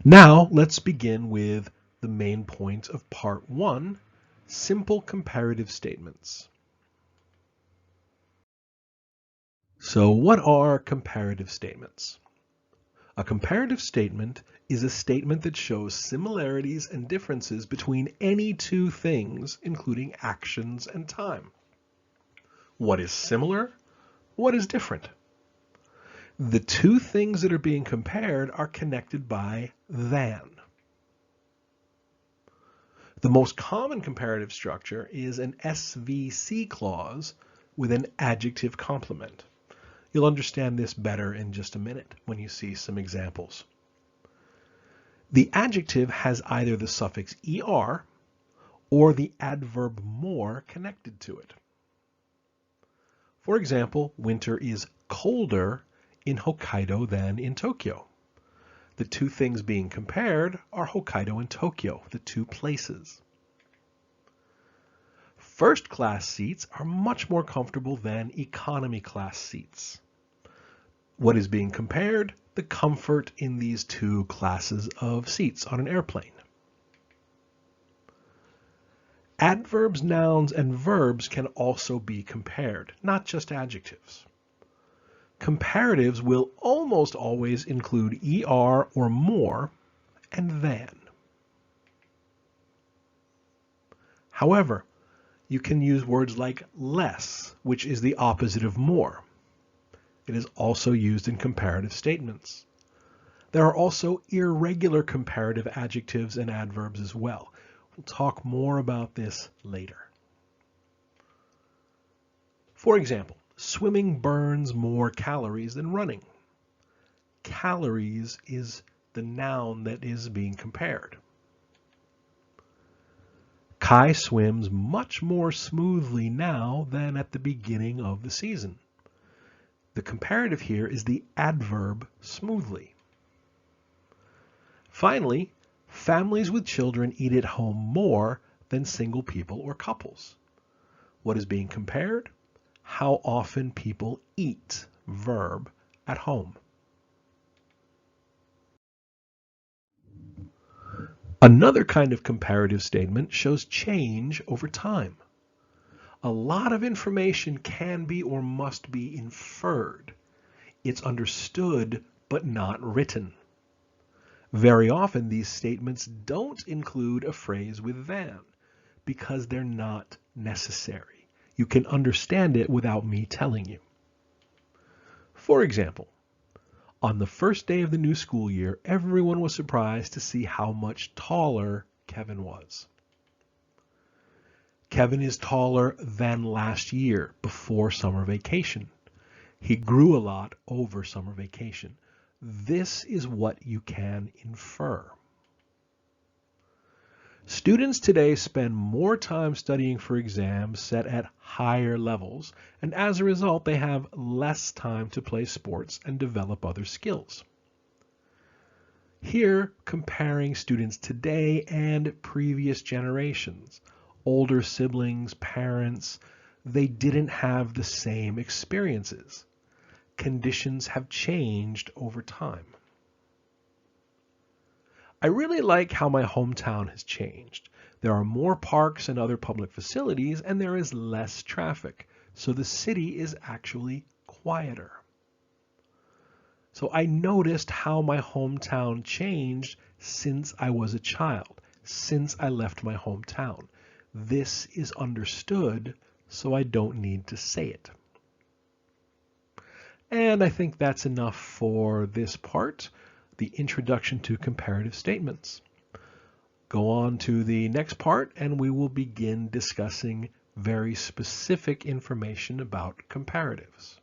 Now let's begin with the main point of part 1, simple comparative statements. So what are comparative statements? A comparative statement is a statement that shows similarities and differences between any two things, including actions and time. What is similar? What is different? The two things that are being compared are connected by than. The most common comparative structure is an SVC clause with an adjective complement. You'll understand this better in just a minute when you see some examples. The adjective has either the suffix er or the adverb more connected to it. For example, winter is colder in Hokkaido than in Tokyo. The two things being compared are Hokkaido and Tokyo, the two places. First class seats are much more comfortable than economy class seats. What is being compared? The comfort in these two classes of seats on an airplane. Adverbs, nouns, and verbs can also be compared, not just adjectives. Comparatives will almost always include er or more and than. However, you can use words like less, which is the opposite of more. It is also used in comparative statements. There are also irregular comparative adjectives and adverbs as well. We'll talk more about this later. For example, swimming burns more calories than running. Calories is the noun that is being compared. Kai swims much more smoothly now than at the beginning of the season. The comparative here is the adverb smoothly. Finally, families with children eat at home more than single people or couples. What is being compared? How often people eat, verb, at home. Another kind of comparative statement shows change over time. A lot of information can be or must be inferred. It's understood but not written. Very often these statements don't include a phrase with than because they're not necessary. You can understand it without me telling you. For example, on the first day of the new school year, everyone was surprised to see how much taller Kevin was. Kevin is taller than last year before summer vacation. He grew a lot over summer vacation. This is what you can infer. Students today spend more time studying for exams set at higher levels, and as a result, they have less time to play sports and develop other skills. Here, comparing students today and previous generations, older siblings, parents, they didn't have the same experiences. Conditions have changed over time. I really like how my hometown has changed. There are more parks and other public facilities, and there is less traffic, so the city is actually quieter. So I noticed how my hometown changed since I was a child, since I left my hometown. This is understood, so I don't need to say it. And I think that's enough for this part, the introduction to comparative statements. Go on to the next part and we will begin discussing very specific information about comparatives.